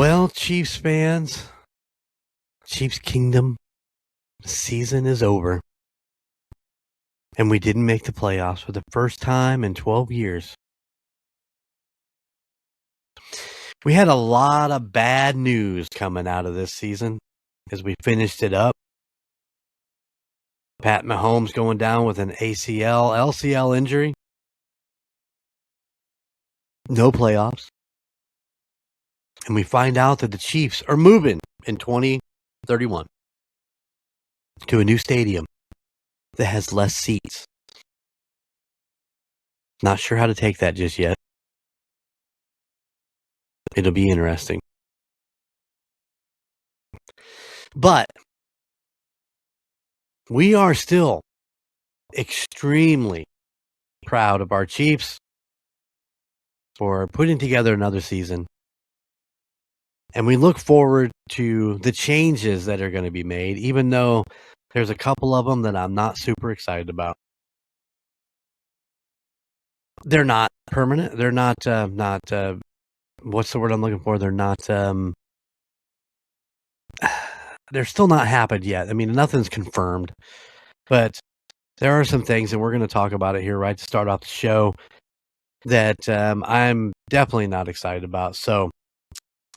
Well, Chiefs fans, Chiefs Kingdom, the season is over. And we didn't make the playoffs for the first time in 12 years. We had a lot of bad news coming out of this season as we finished it up. Pat Mahomes going down with an ACL, LCL injury. No playoffs. And we find out that the Chiefs are moving in 2031 to a new stadium that has less seats. Not sure how to take that just yet. It'll be interesting. But we are still extremely proud of our Chiefs for putting together another season. And we look forward to the changes that are going to be made, even though there's a couple of them that I'm not super excited about. They're not permanent. They're not, what's the word I'm looking for? They're not, they're still not happened yet. I mean, nothing's confirmed, but there are some things, and we're going to talk about it here right to start off the show, that I'm definitely not excited about. So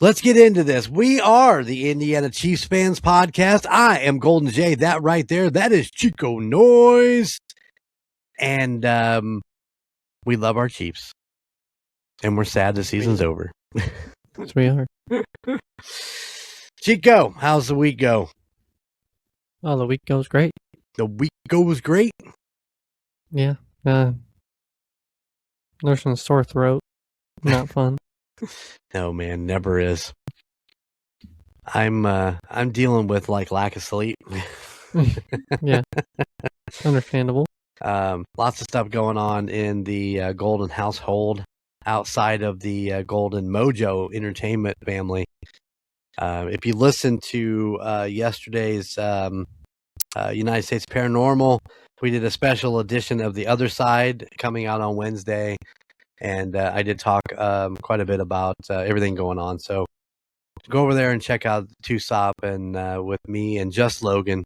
let's get into this. We are the Indiana Chiefs Fans Podcast. I am Golden J. That right there, that is Chico Noise. And we love our Chiefs. And we're sad the season's over. Yes, we are. Chico, how's the week go? Oh, the week goes great. The week goes great? Yeah. Nursing a sore throat. Not fun. No, man, never is. I'm dealing with like lack of sleep. Yeah. Understandable. Lots of stuff going on in the Golden household outside of the Golden Mojo Entertainment family. If you listen to yesterday's United States Paranormal, we did a special edition of The Other Side coming out on Wednesday. And I did talk quite a bit about everything going on. So go over there and check out Tusop and with me and Just Logan.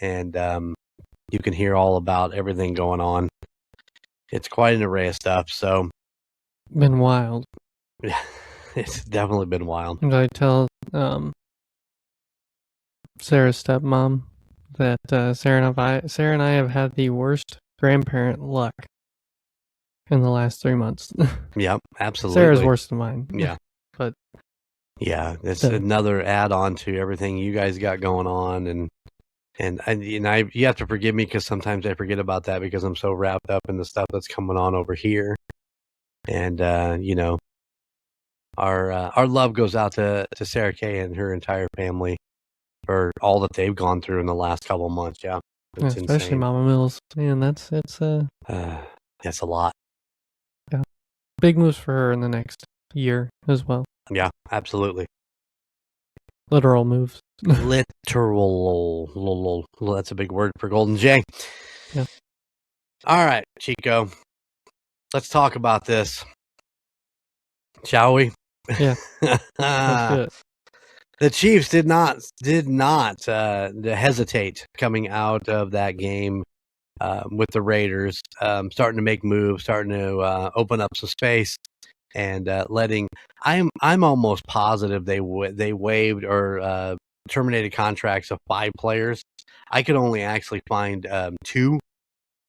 And you can hear all about everything going on. It's quite an array of stuff. So Been wild. it's definitely been wild. Did I tell Sarah's stepmom that Sarah and I have had the worst grandparent luck in the last 3 months? Yep, absolutely. Sarah's worse than mine. Yeah. But yeah, it's another add-on to everything you guys got going on, and you have to forgive me because sometimes I forget about that because I'm so wrapped up in the stuff that's coming on over here. And our love goes out to Sarah Kay and her entire family for all that they've gone through in the last couple of months. Yeah, it's especially insane. Mama Mills. Man, that's a lot. Yeah. Big moves for her in the next year as well. Yeah, absolutely. Literal moves. Literal. That's a big word for Golden J. Yeah. All right, Chico. Let's talk about this. Shall we? Yeah. Let's do it. The Chiefs did not hesitate coming out of that game with the Raiders, starting to make moves, starting to open up some space, and letting. I'm almost positive they waived or terminated contracts of 5 players. I could only actually find 2.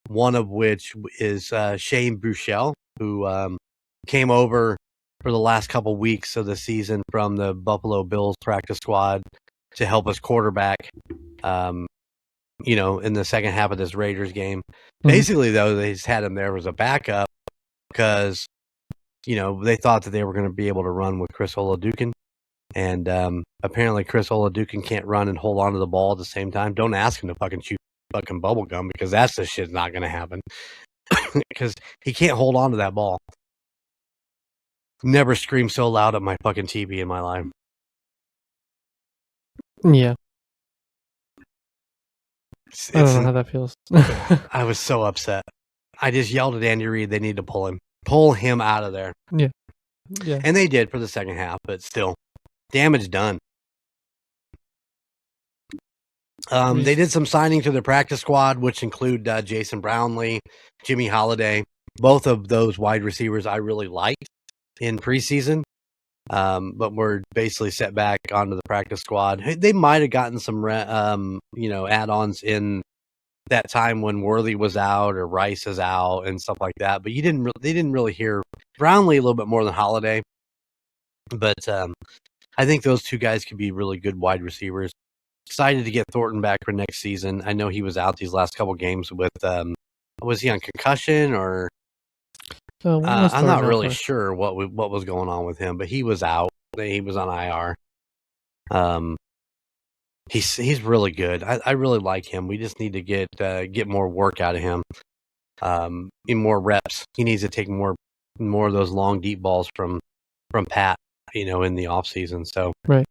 One of which is Shane Buechele, who came over for the last couple weeks of the season from the Buffalo Bills practice squad to help us quarterback, in the second half of this Raiders game. Mm-hmm. Basically, though, they just had him there as a backup because, they thought that they were going to be able to run with Chris Oladokun. And apparently Chris Oladokun can't run and hold on to the ball at the same time. Don't ask him to fucking shoot fucking bubble gum because that's the shit's not going to happen because he can't hold on to that ball. Never screamed so loud at my fucking TV in my life. Yeah. I don't know how that feels. I was so upset. I just yelled at Andy Reid, they need to pull him out of there. Yeah. Yeah. And they did for the second half, but still. damage done. They did some signing to their practice squad, which include Jason Brownlee, Jimmy Holiday. Both of those wide receivers I really liked in preseason, but were basically set back onto the practice squad. They might have gotten some, add-ons in that time when Worthy was out or Rice is out and stuff like that. But they didn't really hear Brownlee a little bit more than Holiday. But I think those two guys could be really good wide receivers. Excited to get Thornton back for next season. I know he was out these last couple games with was he on concussion or I'm not really sure what was going on with him, but he was out. He was on IR. He's really good. I really like him. We just need to get more work out of him. In more reps. He needs to take more of those long deep balls from Pat, in the off season. So right.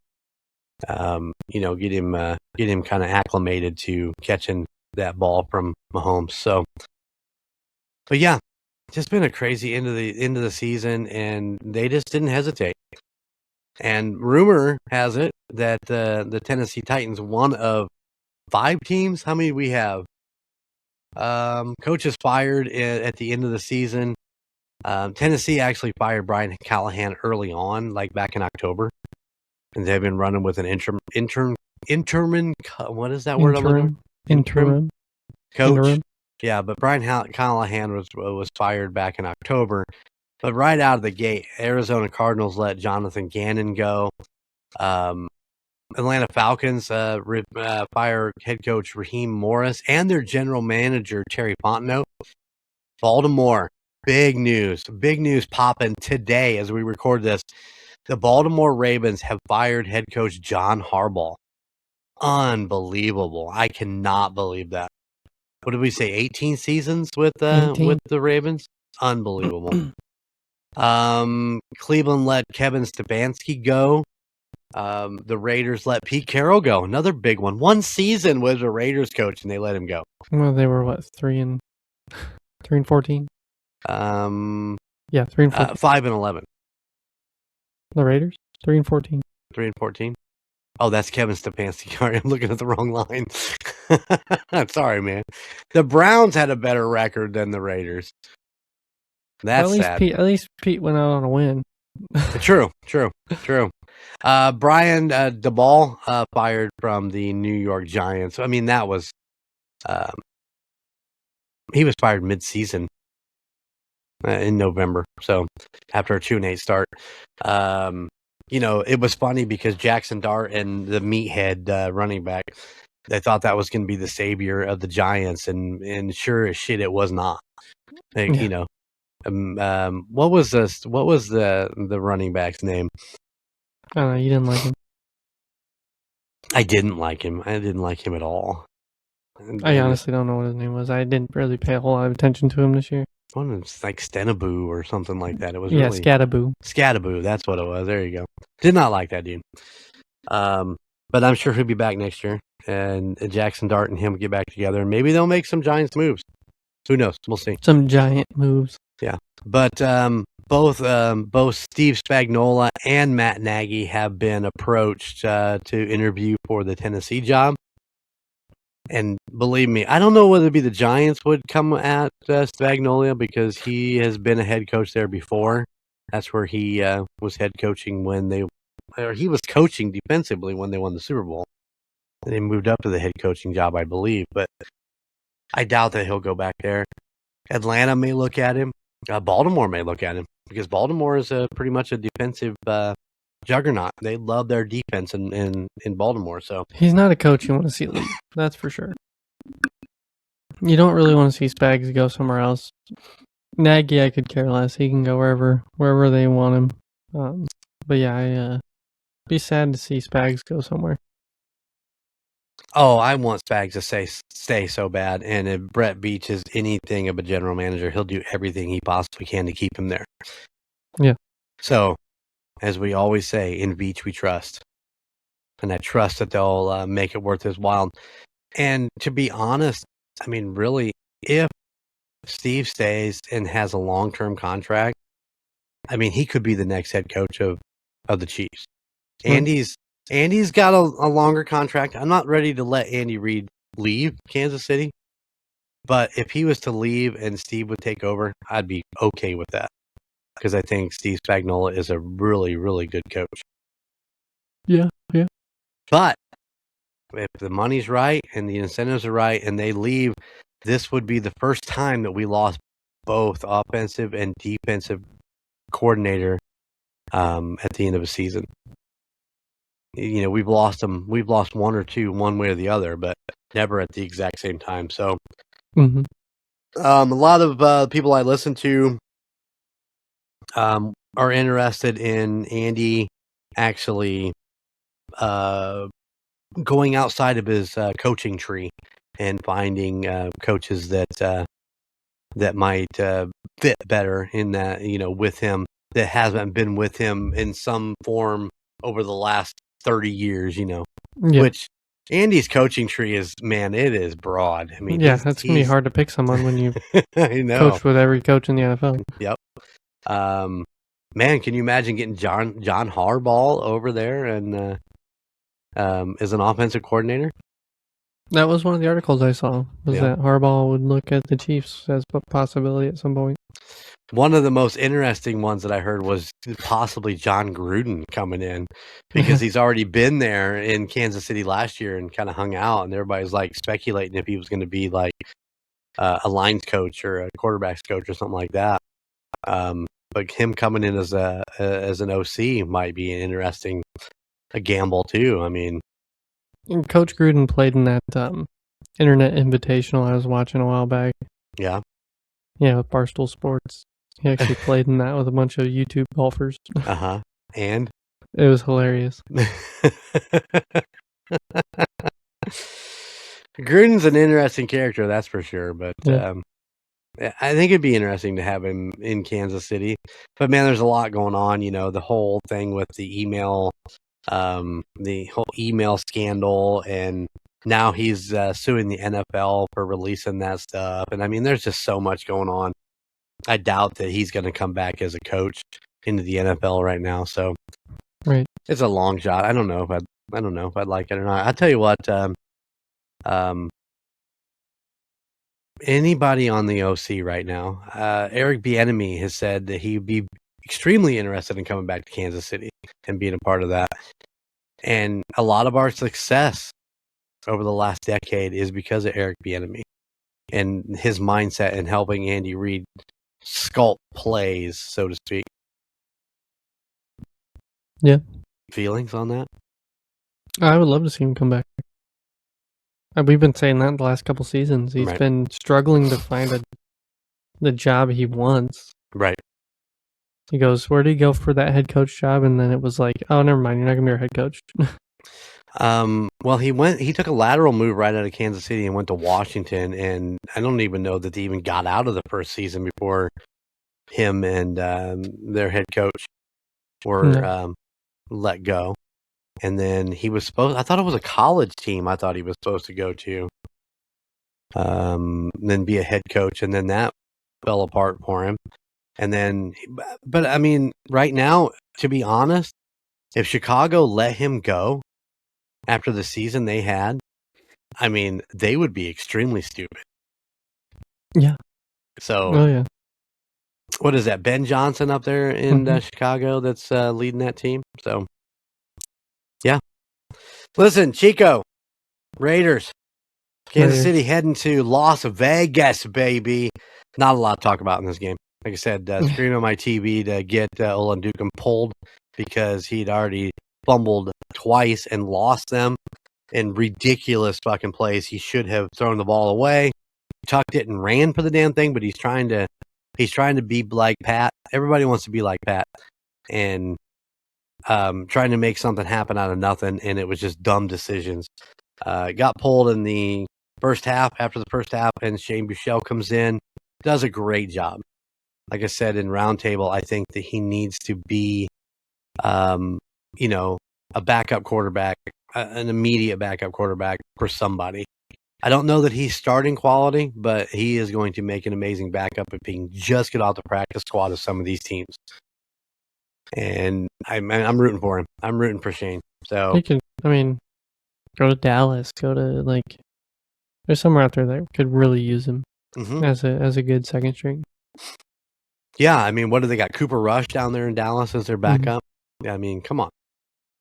Get him kind of acclimated to catching that ball from Mahomes. So, but yeah, just been a crazy end of the season, and they just didn't hesitate. And rumor has it that the Tennessee Titans, one of 5 teams. How many do we have? Coach is fired at the end of the season. Tennessee actually fired Brian Callahan early on, like back in October, and they've been running with an interim. What is that word? Interim coach. Interim. Yeah, but Brian Callahan was fired back in October. But right out of the gate, Arizona Cardinals let Jonathan Gannon go. Atlanta Falcons fire head coach Raheem Morris and their general manager Terry Fontenot. Baltimore, big news popping today as we record this. The Baltimore Ravens have fired head coach John Harbaugh. Unbelievable. I cannot believe that. What did we say? 18 seasons with the Ravens? Unbelievable. Cleveland let Kevin Stefanski go. The Raiders let Pete Carroll go. Another big one. 1 season was a Raiders coach, and they let him go. Well, they were what, 3-14? Yeah, 3-14. 5-11. The Raiders, 3-14. 3-14. Oh, that's Kevin Stefanski. Sorry, I'm looking at the wrong line. Sorry, man. The Browns had a better record than the Raiders. That's sad. At least Pete went out on a win. True. Brian DeBall fired from the New York Giants. I mean, that was he was fired mid-season in November. So after a 2-8 start, it was funny because Jackson Dart and the meathead running back, they thought that was going to be the savior of the Giants, and sure as shit, it was not. What was the running back's name? I don't know. You didn't like him. I didn't like him. I didn't like him at all. I honestly don't know what his name was. I didn't really pay a whole lot of attention to him this year. It's like Stenaboo or something like that. It was Scattaboo. Scattaboo, that's what it was. There you go. Did not like that dude. But I'm sure he'll be back next year, and Jackson Dart and him get back together, and maybe they'll make some Giants moves. Who knows? We'll see. Some giant moves. Yeah, but both Steve Spagnuolo and Matt Nagy have been approached to interview for the Tennessee job. And believe me, I don't know whether it be the Giants would come at Spagnuolo because he has been a head coach there before. That's where he was head coaching he was coaching defensively when they won the Super Bowl. And they moved up to the head coaching job, I believe. But I doubt that he'll go back there. Atlanta may look at him. Baltimore may look at him because Baltimore is pretty much a defensive juggernaut. They love their defense in Baltimore. So he's not a coach you want to see leave. That's for sure. You don't really want to see Spags go somewhere else. Nagy, I could care less. He can go wherever they want him. But yeah, I'd be sad to see Spags go somewhere. Oh, I want Spags to stay so bad. And if Brett Beach is anything of a general manager, he'll do everything he possibly can to keep him there. Yeah. So, as we always say, in Beach we trust. And I trust that they'll make it worth his while. And to be honest, I mean, really, if Steve stays and has a long-term contract, I mean, he could be the next head coach of the Chiefs. Andy's got a longer contract. I'm not ready to let Andy Reid leave Kansas City, but if he was to leave and Steve would take over, I'd be okay with that because I think Steve Spagnuolo is a really, really good coach. Yeah. But if the money's right and the incentives are right and they leave, this would be the first time that we lost both offensive and defensive coordinator at the end of a season. You know, we've lost them. We've lost one or two, one way or the other, but never at the exact same time. So, a lot of people I listen to are interested in Andy actually going outside of his coaching tree and finding coaches that might fit better in that, you know, with him that hasn't been with him in some form over the last 30 years, you know, which Andy's coaching tree is, man, it is broad. I mean, yeah, it's going to be hard to pick someone when you coach with every coach in the NFL. Yep. Man, can you imagine getting John Harbaugh over there and as an offensive coordinator? That was one of the articles I saw, was that Harbaugh would look at the Chiefs as a possibility at some point. One of the most interesting ones that I heard was possibly John Gruden coming in because he's already been there in Kansas City last year and kind of hung out, and everybody's like speculating if he was going to be like a lines coach or a quarterbacks coach or something like that. But him coming in as an OC might be an interesting gamble too. I mean, and Coach Gruden played in that Internet Invitational I was watching a while back. Yeah, with Barstool Sports. He actually played in that with a bunch of YouTube golfers. And it was hilarious. Gruden's an interesting character, that's for sure. But I think it'd be interesting to have him in Kansas City. But man, there's a lot going on. You know, the whole thing with the email scandal, and now he's suing the NFL for releasing that stuff. And I mean, there's just so much going on. I doubt that he's going to come back as a coach into the NFL right now. So, it's a long shot. I don't know if I'd like it or not. I'll tell you what. Anybody on the OC right now, Eric Bieniemy has said that he'd be extremely interested in coming back to Kansas City and being a part of that. And a lot of our success over the last decade is because of Eric Bieniemy and his mindset and helping Andy Reid sculpt plays, so to speak. Yeah. Feelings on that? I would love to see him come back. We've been saying that the last couple seasons. He's been struggling to find the job he wants. Right. He goes, where did he go for that head coach job? And then it was like, oh, never mind, you're not going to be our head coach. Well, he took a lateral move right out of Kansas City and went to Washington. And I don't even know that they even got out of the first season before him and their head coach were let go. And then I thought it was a college team I thought he was supposed to go to, then be a head coach. And then that fell apart for him. And then, but I mean, right now, to be honest, if Chicago let him go after the season they had, I mean, they would be extremely stupid. Yeah. So, what is that? Ben Johnson up there in Chicago that's leading that team. So, yeah. Listen, Chico, Raiders, Kansas City heading to Las Vegas, baby. Not a lot to talk about in this game. Like I said, screaming on my TV to get Olandukum pulled because he'd already fumbled twice and lost them in ridiculous fucking plays. He should have thrown the ball away, tucked it and ran for the damn thing, but he's trying to be like Pat. Everybody wants to be like Pat. And trying to make something happen out of nothing, and it was just dumb decisions. Got pulled in the first half, after the first half, and Shane Buechele comes in, does a great job. Like I said in Roundtable, I think that he needs to be, a backup quarterback, an immediate backup quarterback for somebody. I don't know that he's starting quality, but he is going to make an amazing backup if he can just get off the practice squad of some of these teams. and I'm rooting for him. I'm rooting for Shane. So He could, go to Dallas. Go to there's somewhere out there that could really use him as a good second string. Yeah, I mean, what do they got? Cooper Rush down there in Dallas as their backup. I mean, come on,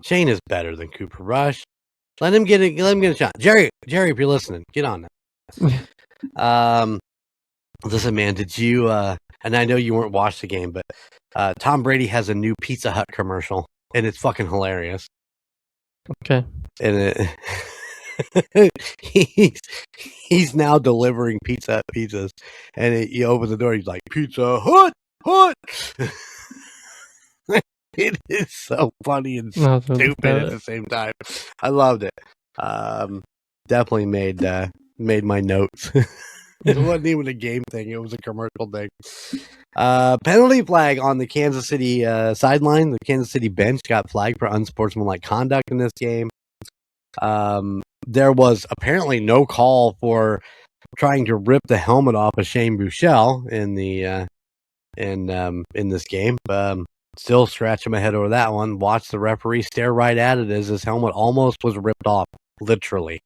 Shane is better than Cooper Rush. Let him get a shot. Jerry, if you're listening, get on that. Listen, man, did you? And I know you weren't watching the game, but Tom Brady has a new Pizza Hut commercial, and it's fucking hilarious. Okay. And he's now delivering Pizza Hut pizzas, and you open the door, he's like, Pizza Hut. It is so funny and stupid at the same time. I loved it. Definitely made my notes. It wasn't even a game thing. It was a commercial thing. Penalty flag on the Kansas City sideline. The Kansas City bench got flagged for unsportsmanlike conduct in this game. There was apparently no call for trying to rip the helmet off of Shane Buechele in the in this game. Still scratching my head over that one. Watch the referee stare right at it as his helmet almost was ripped off, literally.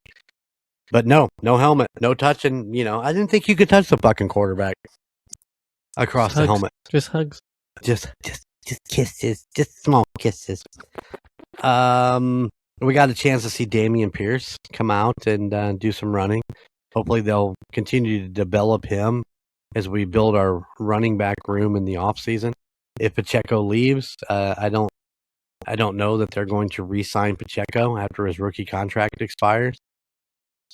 But no helmet, no touching. I didn't think you could touch the fucking quarterback across the helmet. Just hugs. Just kisses. Just small kisses. We got a chance to see Dameon Pierce come out and do some running. Hopefully they'll continue to develop him as we build our running back room in the offseason. If Pacheco leaves, I don't know that they're going to re-sign Pacheco after his rookie contract expires.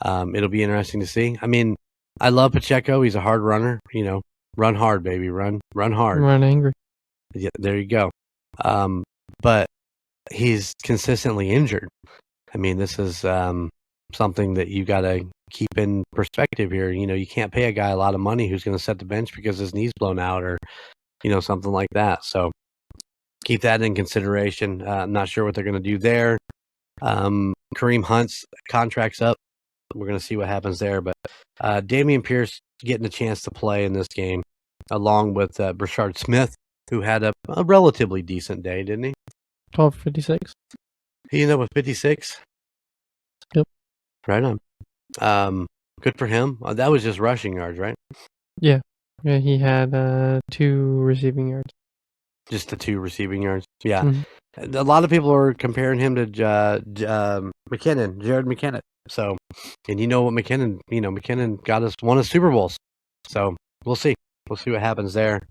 It'll be interesting to see. I mean, I love Pacheco. He's a hard runner. Run hard, baby. Run hard. Run angry. Yeah, there you go. But he's consistently injured. I mean, this is something that you got to keep in perspective here. You can't pay a guy a lot of money who's going to set the bench because his knee's blown out or, something like that. So keep that in consideration. I'm not sure what they're going to do there. Kareem Hunt's contract's up. We're going to see what happens there. But Dameon Pierce getting a chance to play in this game, along with Brashard Smith, who had a relatively decent day, didn't he? 12:56. He ended up with 56. Yep. Right on. Good for him. That was just rushing yards, right? Yeah. Yeah, he had 2 receiving yards. Just the 2 receiving yards. Yeah. Mm-hmm. A lot of people are comparing him to Jared McKinnon. So, and what McKinnon got us one of Super Bowls. So we'll see. We'll see what happens there.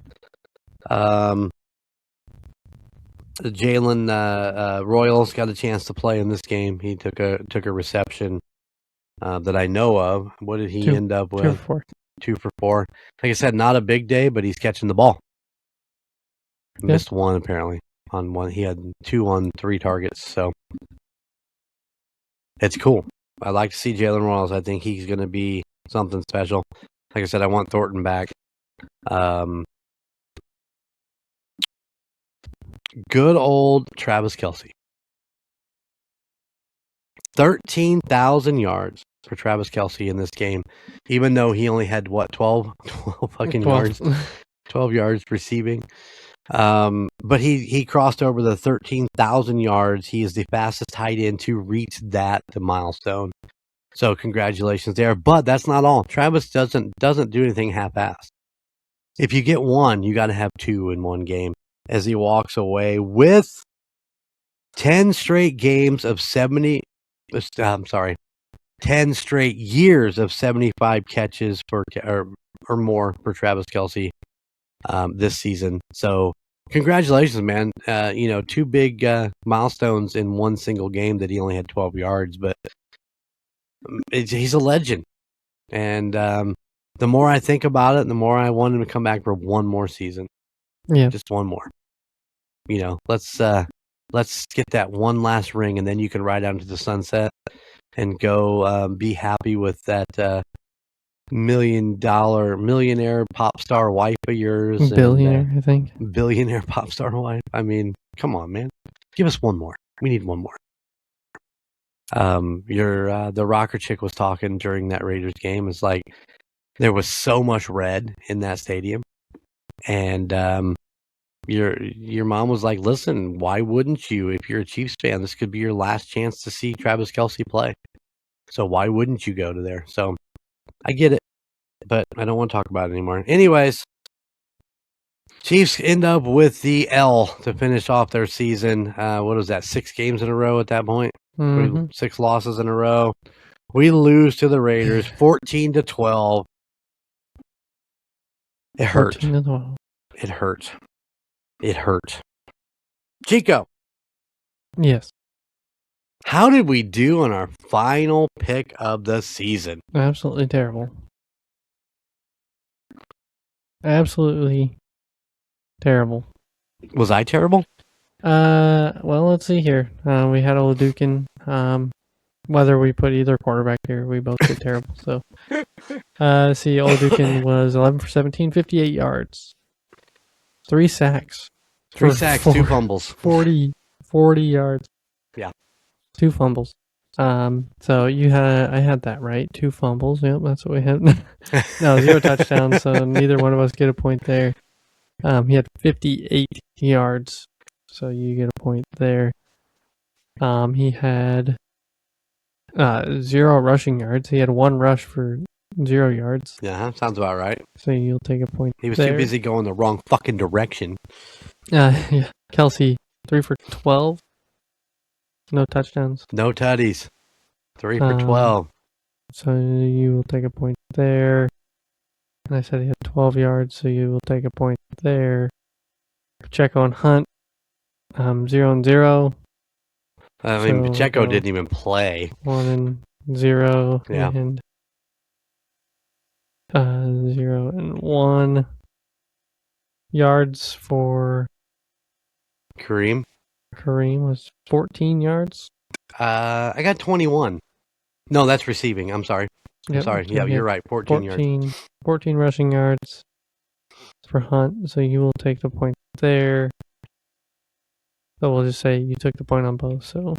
Jalen Royals got a chance to play in this game. He took a reception that I know of. What did he end up with? 2 for 4. 2 for 4. Like I said, not a big day, but he's catching the ball. Missed one apparently on one. He had 2 on 3 targets. So it's cool. I like to see Jalen Royals. I think he's going to be something special. Like I said, I want Thornton back. Good old Travis Kelce. 13,000 yards for Travis Kelce in this game, even though he only had 12 fucking 12. Yards, 12 yards receiving. But he crossed over the 13,000 yards. He is the fastest tight end to reach that milestone. So congratulations there. But that's not all. Travis doesn't do anything half-assed. If you get 1, you got to have 2 in one game. As he walks away with 10 straight games of 10 straight years of 75 catches or more for Travis Kelce this season. So congratulations, man. 2 big milestones in one single game that he only had 12 yards, but he's a legend. And the more I think about it, the more I want him to come back for one more season. Yeah. Just one more. Let's get that one last ring, and then you can ride out into the sunset and go be happy with that millionaire pop star wife of yours. Billionaire, I think. Billionaire pop star wife. I mean, come on, man. Give us one more. We need one more. The rocker chick was talking during that Raiders game. It's like there was so much red in that stadium, and your mom was like, listen, why wouldn't you? If you're a Chiefs fan, this could be your last chance to see Travis Kelce play. So why wouldn't you go to there? So I get it, but I don't want to talk about it anymore. Anyways, Chiefs end up with the L to finish off their season. What was that? 6 games in a row at that point? Mm-hmm. 6 losses in a row. We lose to the Raiders 14-12. It hurt. 14-12. It hurt. It hurt. Chico. Yes. How did we do on our final pick of the season? Absolutely terrible. Absolutely terrible. Was I terrible? Well, let's see here. We had Oladukin. Whether we put either quarterback here, we both did terrible. So, see, Oladukin was 11 for 17, 58 yards, 3 sacks. 3 sacks, 2 fumbles. 40 yards. Yeah. 2 fumbles. So I had that right. 2 fumbles. Yep, that's what we had. No, 0 touchdowns. So neither one of us get a point there. He had 58 yards. So you get a point there. He had 0 rushing yards. He had 1 rush for 0 yards. Yeah, sounds about right. So you'll take a point. He was there. too busy going the wrong fucking direction. Yeah. Kelce, 3 for 12. No touchdowns. No tutties. 3 for 12. So you will take a point there. And I said he had 12 yards, so you will take a point there. Pacheco and Hunt, 0 and 0. I mean, Pacheco didn't even play. 1 and 0. Yeah. And 0 and 1. Yards for Kareem was 14 yards. I got 21. No, that's receiving. I'm sorry. Yep, sorry. Yeah, you're right. 14 yards. 14 rushing yards for Hunt, so you will take the point there. So we'll just say you took the point on both, so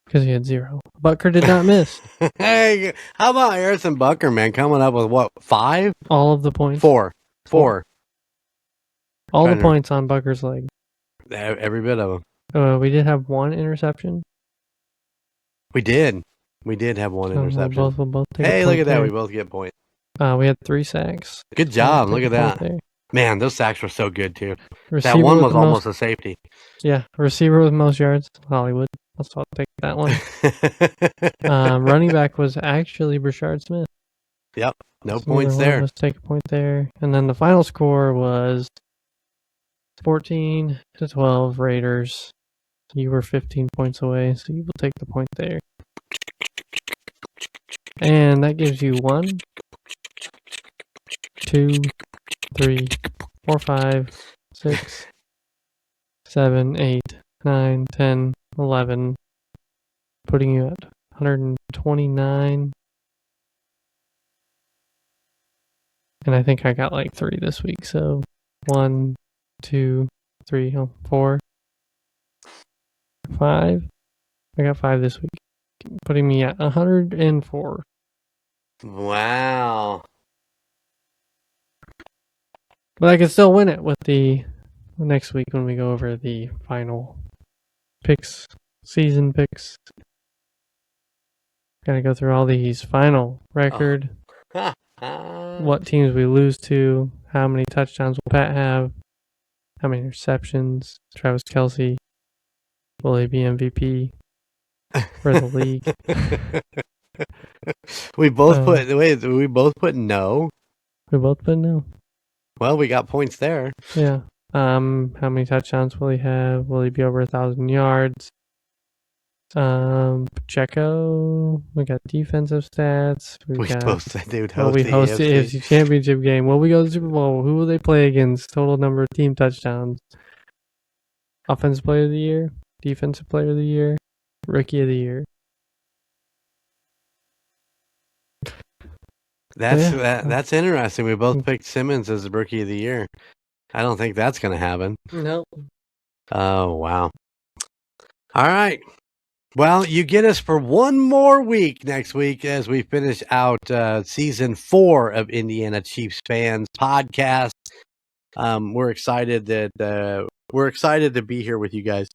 because he had 0. Butker did not miss. Hey, how about Harrison Butker, man, coming up with what, 5? All of the points. 4. All the points on Butker's leg. Every bit of them. We did have 1 interception. We did have 1 interception. We'll both take hey, a look point at that. there. We both get points. We had 3 sacks. Good job. We'll Look take at a that. point there. Man, those sacks were so good, too. Receiver that one was with almost a safety. Yeah, receiver with most yards, Hollywood. I'll take that one. Running back was actually Brashard Smith. Yep, no points there. Let's take a point there. And then the final score was 14-12 Raiders. You were 15 points away, so you will take the point there. And that gives you 1, 2, 3, 4, 5, 6, 7, 8, 9, 10, 11, putting you at 129. And I think I got like 3 this week, so 1, 2, 3, 4, 5. I got 5 this week, putting me at 104. Wow. But I can still win it with the next week when we go over the final picks, season picks. Gotta go through all these final record, what teams we lose to, how many touchdowns will Pat have, how many interceptions, Travis Kelce, will he be MVP for the league? We both put no. We both put no. Well, we got points there. Yeah. How many touchdowns will he have? Will he be over 1,000 yards? Pacheco. We got defensive stats. We both said they would host the AFC Championship game. Will we go to the Super Bowl? Who will they play against? Total number of team touchdowns. Offensive player of the year. Defensive player of the year. Rookie of the year. That's interesting. We both picked Simmons as the rookie of the year. I don't think that's going to happen. No. Oh, wow. All right. Well, you get us for one more week next week as we finish out season 4 of Indiana Chiefs Fans Podcast. we're excited that we're excited to be here with you guys.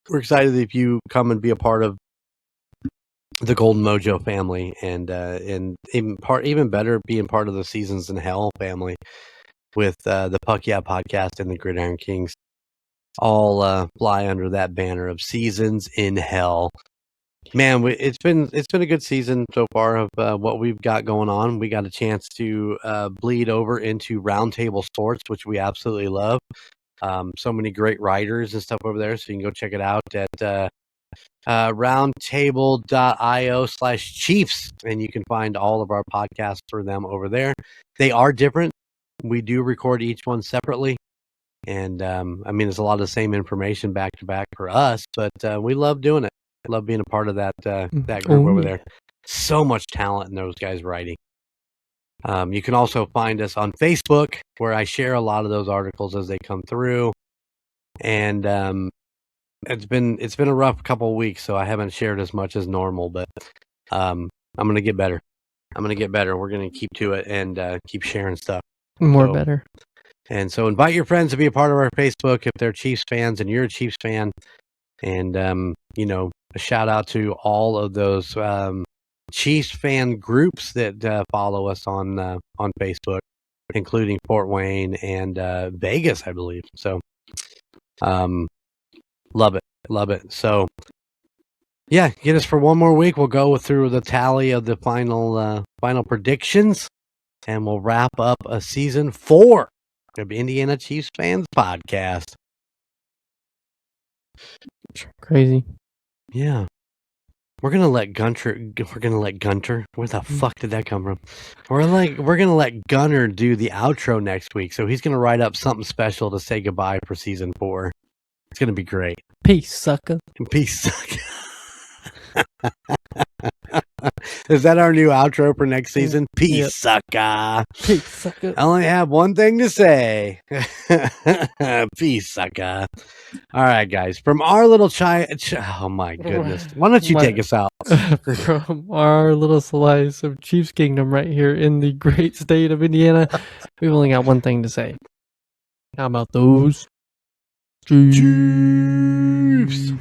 We're excited if you come and be a part of the Golden Mojo family, and even better, being part of the Seasons in Hell family with the Puck Yeah podcast and the Gridiron Kings, all fly under that banner of Seasons in Hell. Man, it's been a good season so far of what we've got going on. We got a chance to bleed over into Roundtable Sports, which we absolutely love. So many great writers and stuff over there, so you can go check it out at roundtable.io/Chiefs, and you can find all of our podcasts for them over there. They are different. We do record each one separately, and it's a lot of the same information back to back for us, but we love doing it. I love being a part of that group over there. So much talent in those guys writing. You can also find us on Facebook, where I share a lot of those articles as they come through, and it's been a rough couple of weeks, so I haven't shared as much as normal, but I'm gonna get better. We're gonna keep to it and keep sharing stuff. Better. And so invite your friends to be a part of our Facebook if they're Chiefs fans and you're a Chiefs fan. And a shout out to all of those Chiefs fan groups that follow us on Facebook, including Fort Wayne and Vegas, I believe. So love it. So yeah, get us for one more week. We'll go through the tally of the final predictions, and we'll wrap up a season 4 of Indiana Chiefs Fans Podcast. Crazy. Yeah. We're gonna let Gunter. Where the fuck did that come from? We're gonna let Gunner do the outro next week. So he's gonna write up something special to say goodbye for season 4. It's gonna be great. Peace, sucker. Peace, sucker. Is that our new outro for next season? Peace, sucker. Peace, sucker. I only have one thing to say. Peace, sucker. All right, guys. From our little oh my goodness. Why don't you take us out? From our little slice of Chiefs Kingdom right here in the great state of Indiana, we've only got one thing to say. How about those Chiefs?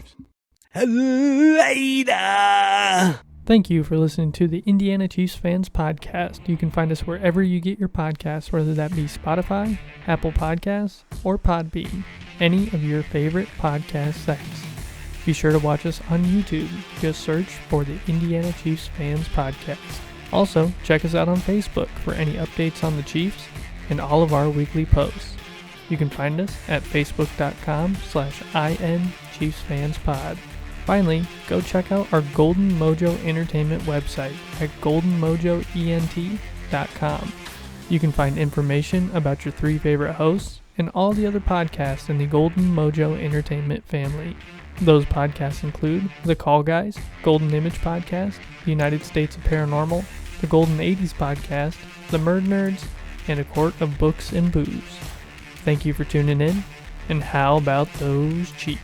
Later. Thank you for listening to the Indiana Chiefs Fans Podcast. You can find us wherever you get your podcasts, whether that be Spotify, Apple Podcasts, or Podbean, any of your favorite podcast sites. Be sure to watch us on YouTube. Just search for the Indiana Chiefs Fans Podcast. Also, check us out on Facebook for any updates on the Chiefs and all of our weekly posts. You can find us at facebook.com/INChiefsFansPod. Finally, go check out our Golden Mojo Entertainment website at goldenmojoent.com. You can find information about your 3 favorite hosts and all the other podcasts in the Golden Mojo Entertainment family. Those podcasts include The Call Guys, Golden Image Podcast, The United States of Paranormal, The Golden 80s Podcast, The Murdnerds, and A Court of Books and Booze. Thank you for tuning in, and how about those Chiefs?